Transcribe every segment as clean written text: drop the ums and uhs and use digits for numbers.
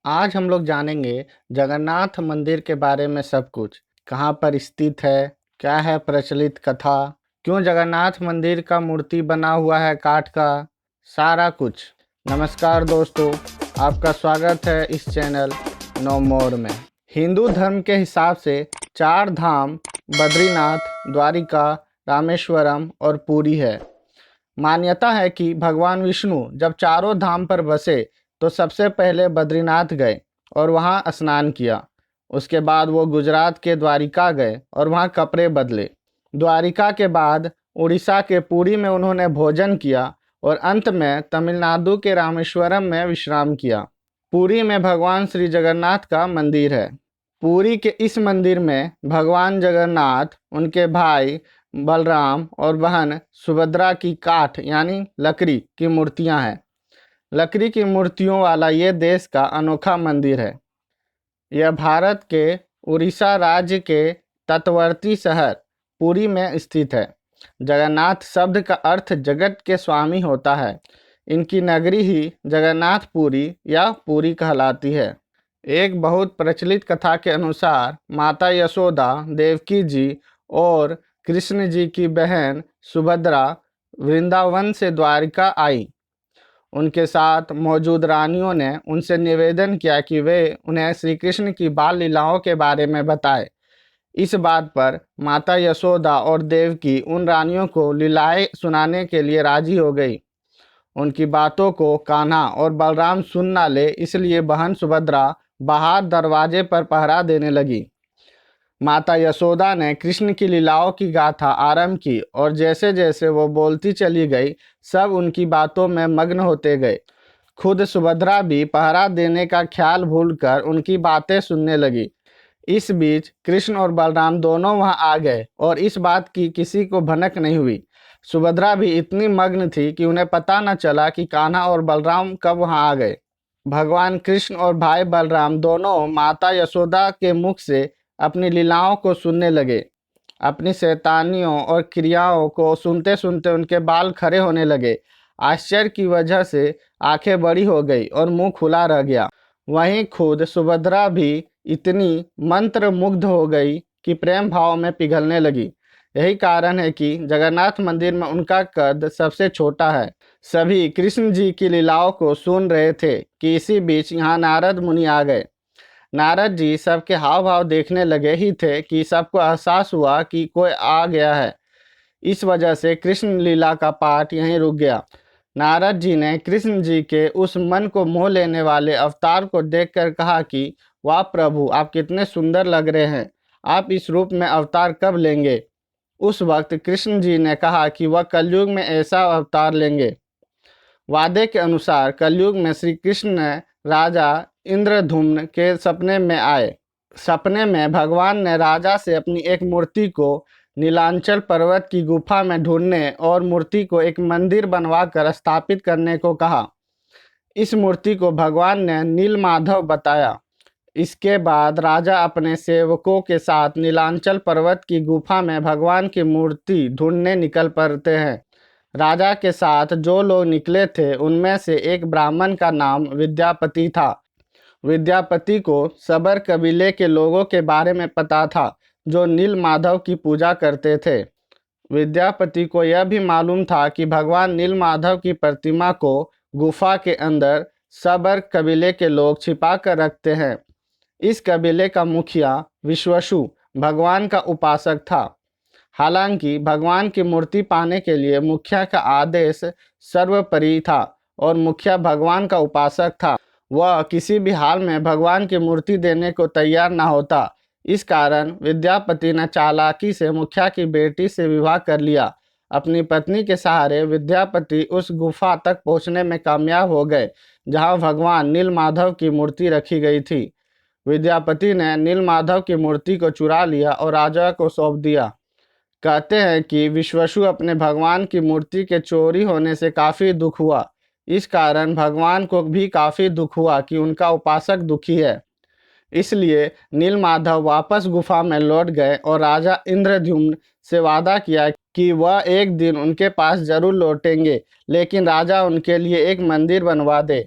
आज हम लोग जानेंगे जगन्नाथ मंदिर के बारे में सब कुछ। कहाँ पर स्थित है, क्या है प्रचलित कथा, क्यों जगन्नाथ मंदिर का मूर्ति बना हुआ है काठ का, सारा कुछ। नमस्कार दोस्तों, आपका स्वागत है इस चैनल नो मोर में। हिंदू धर्म के हिसाब से 4 धाम बद्रीनाथ, द्वारिका, रामेश्वरम और पुरी है। मान्यता है कि भगवान विष्णु जब चारों धाम पर बसे तो सबसे पहले बद्रीनाथ गए और वहां स्नान किया। उसके बाद वो गुजरात के द्वारिका गए और वहां कपड़े बदले। द्वारिका के बाद उड़ीसा के पुरी में उन्होंने भोजन किया और अंत में तमिलनाडु के रामेश्वरम में विश्राम किया। पुरी में भगवान श्री जगन्नाथ का मंदिर है। पुरी के इस मंदिर में भगवान जगन्नाथ, उनके भाई बलराम और बहन सुभद्रा की काठ यानी लकड़ी की मूर्तियां हैं। लकड़ी की मूर्तियों वाला ये देश का अनोखा मंदिर है। यह भारत के उड़ीसा राज्य के तटवर्ती शहर पुरी में स्थित है। जगन्नाथ शब्द का अर्थ जगत के स्वामी होता है। इनकी नगरी ही जगन्नाथपुरी या पुरी कहलाती है। एक बहुत प्रचलित कथा के अनुसार माता यशोदा, देवकी जी और कृष्ण जी की बहन सुभद्रा वृंदावन से द्वारिका आई। उनके साथ मौजूद रानियों ने उनसे निवेदन किया कि वे उन्हें श्री कृष्ण की बाल लीलाओं के बारे में बताएं। इस बात पर माता यशोदा और देवकी उन रानियों को लीलाएं सुनाने के लिए राजी हो गई। उनकी बातों को कान्हा और बलराम सुन ना ले, इसलिए बहन सुभद्रा बाहर दरवाजे पर पहरा देने लगी। माता यशोदा ने कृष्ण की लीलाओं की गाथा आरंभ की और जैसे जैसे वो बोलती चली गई, सब उनकी बातों में मग्न होते गए। खुद सुभद्रा भी पहरा देने का ख्याल भूलकर उनकी बातें सुनने लगी। इस बीच कृष्ण और बलराम दोनों वहां आ गए और इस बात की किसी को भनक नहीं हुई। सुभद्रा भी इतनी मग्न थी कि उन्हें पता न चला कि कान्हा और बलराम कब वहां आ गए। भगवान कृष्ण और भाई बलराम दोनों माता यशोदा के मुख से अपनी लीलाओं को सुनने लगे। अपनी शैतानियों और क्रियाओं को सुनते सुनते उनके बाल खड़े होने लगे। आश्चर्य की वजह से आंखें बड़ी हो गई और मुंह खुला रह गया। वहीं खुद सुभद्रा भी इतनी मंत्र मुग्ध हो गई कि प्रेम भाव में पिघलने लगी। यही कारण है कि जगन्नाथ मंदिर में उनका कद सबसे छोटा है। सभी कृष्ण जी की लीलाओं को सुन रहे थे कि इसी बीच यहाँ नारद मुनि आ गए। नारद जी सबके हाव भाव देखने लगे ही थे कि सबको एहसास हुआ कि कोई आ गया है। इस वजह से कृष्ण लीला का पाठ यहीं रुक गया। नारद जी ने कृष्ण जी के उस मन को मोह लेने वाले अवतार को देखकर कहा कि वाह प्रभु, आप कितने सुंदर लग रहे हैं। आप इस रूप में अवतार कब लेंगे? उस वक्त कृष्ण जी ने कहा कि वह कलयुग में ऐसा अवतार लेंगे। वादे के अनुसार कलयुग में श्री कृष्ण ने राजा इंद्रधुम्न के सपने में आए। सपने में भगवान ने राजा से अपनी एक मूर्ति को नीलांचल पर्वत की गुफा में ढूंढने और मूर्ति को एक मंदिर बनवाकर स्थापित करने को कहा। इस मूर्ति को भगवान ने नीलमाधव बताया। इसके बाद राजा अपने सेवकों के साथ नीलांचल पर्वत की गुफा में भगवान की मूर्ति ढूंढने निकल पड़ते हैं। राजा के साथ जो लोग निकले थे उनमें से एक ब्राह्मण का नाम विद्यापति था। विद्यापति को सबर कबीले के लोगों के बारे में पता था जो नील माधव की पूजा करते थे। विद्यापति को यह भी मालूम था कि भगवान नील माधव की प्रतिमा को गुफा के अंदर सबर कबीले के लोग छिपा कर रखते हैं। इस कबीले का मुखिया विश्वसु भगवान का उपासक था। हालांकि भगवान की मूर्ति पाने के लिए मुखिया का आदेश सर्वोपरि था और मुखिया भगवान का उपासक था। वह किसी भी हाल में भगवान की मूर्ति देने को तैयार न होता। इस कारण विद्यापति ने चालाकी से मुखिया की बेटी से विवाह कर लिया। अपनी पत्नी के सहारे विद्यापति उस गुफा तक पहुंचने में कामयाब हो गए जहां भगवान नीलमाधव की मूर्ति रखी गई थी। विद्यापति ने नीलमाधव की मूर्ति को चुरा लिया और राजा को सौंप दिया। कहते हैं कि विश्वसु अपने भगवान की मूर्ति के चोरी होने से काफ़ी दुख हुआ। इस कारण भगवान को भी काफ़ी दुख हुआ कि उनका उपासक दुखी है। इसलिए नीलमाधव वापस गुफा में लौट गए और राजा इंद्रद्युम्न से वादा किया कि वह एक दिन उनके पास जरूर लौटेंगे, लेकिन राजा उनके लिए एक मंदिर बनवा दे।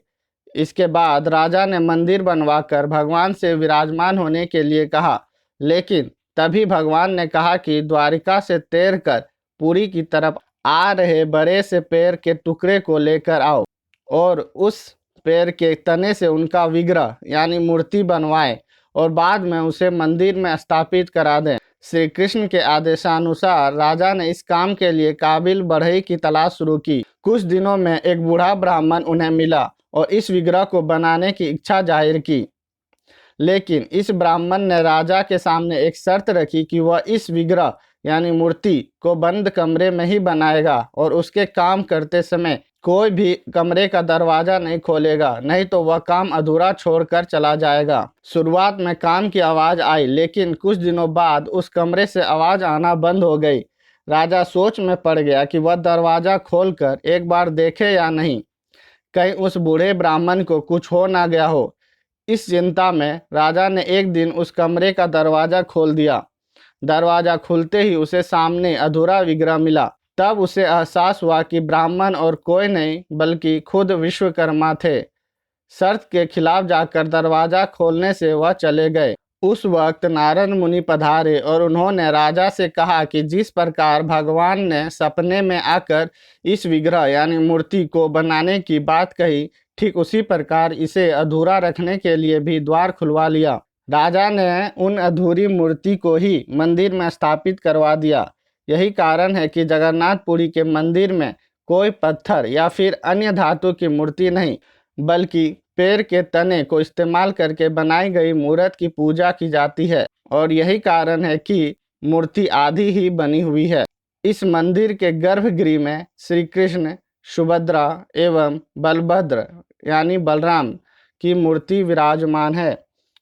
इसके बाद राजा ने मंदिर बनवाकर भगवान से विराजमान होने के लिए कहा, लेकिन तभी भगवान ने कहा कि द्वारिका से तैरकर पुरी की तरफ आ रहे बड़े से पेड़ के टुकड़े को लेकर आओ और उस पेड़ के तने से उनका विग्रह यानी मूर्ति बनवाएं और बाद में उसे मंदिर में स्थापित करा दें। श्री कृष्ण के आदेशानुसार राजा ने इस काम के लिए काबिल बढ़ई की तलाश शुरू की। कुछ दिनों में एक बूढ़ा ब्राह्मण उन्हें मिला और इस विग्रह को बनाने की इच्छा जाहिर की, लेकिन इस ब्राह्मण ने राजा के सामने एक शर्त रखी कि वह इस विग्रह यानी मूर्ति को बंद कमरे में ही बनाएगा और उसके काम करते समय कोई भी कमरे का दरवाजा नहीं खोलेगा, नहीं तो वह काम अधूरा छोड़कर चला जाएगा। शुरुआत में काम की आवाज़ आई, लेकिन कुछ दिनों बाद उस कमरे से आवाज़ आना बंद हो गई। राजा सोच में पड़ गया कि वह दरवाज़ा खोलकर एक बार देखे या नहीं, कहीं उस बूढ़े ब्राह्मण को कुछ हो ना गया हो। इस चिंता में राजा ने एक दिन उस कमरे का दरवाज़ा खोल दिया। दरवाज़ा खुलते ही उसे सामने अधूरा विग्रह मिला। तब उसे एहसास हुआ कि ब्राह्मण और कोई नहीं बल्कि खुद विश्वकर्मा थे। शर्त के खिलाफ जाकर दरवाज़ा खोलने से वह चले गए। उस वक्त नारद मुनि पधारे और उन्होंने राजा से कहा कि जिस प्रकार भगवान ने सपने में आकर इस विग्रह यानी मूर्ति को बनाने की बात कही, ठीक उसी प्रकार इसे अधूरा रखने के लिए भी द्वार खुलवा लिया। राजा ने उन अधूरी मूर्ति को ही मंदिर में स्थापित करवा दिया। यही कारण है कि जगन्नाथपुरी के मंदिर में कोई पत्थर या फिर अन्य धातु की मूर्ति नहीं, बल्कि पेड़ के तने को इस्तेमाल करके बनाई गई मूर्त की पूजा की जाती है और यही कारण है कि मूर्ति आधी ही बनी हुई है। इस मंदिर के गर्भगृह में श्री कृष्ण, सुभद्रा एवं बलभद्र यानी बलराम की मूर्ति विराजमान है।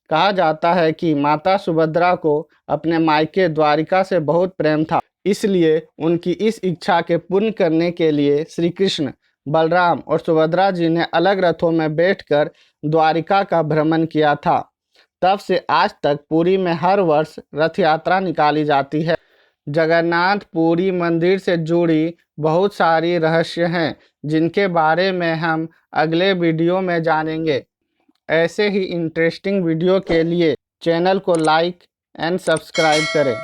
कहा जाता है कि माता सुभद्रा को अपने मायके द्वारिका से बहुत प्रेम था, इसलिए उनकी इस इच्छा के पूर्ण करने के लिए श्री कृष्ण, बलराम और सुभद्रा जी ने अलग रथों में बैठकर द्वारिका का भ्रमण किया था। तब से आज तक पुरी में हर वर्ष रथ यात्रा निकाली जाती है। जगन्नाथ पुरी मंदिर से जुड़ी बहुत सारी रहस्य हैं, जिनके बारे में हम अगले वीडियो में जानेंगे। ऐसे ही इंटरेस्टिंग वीडियो के लिए चैनल को लाइक एंड सब्सक्राइब करें।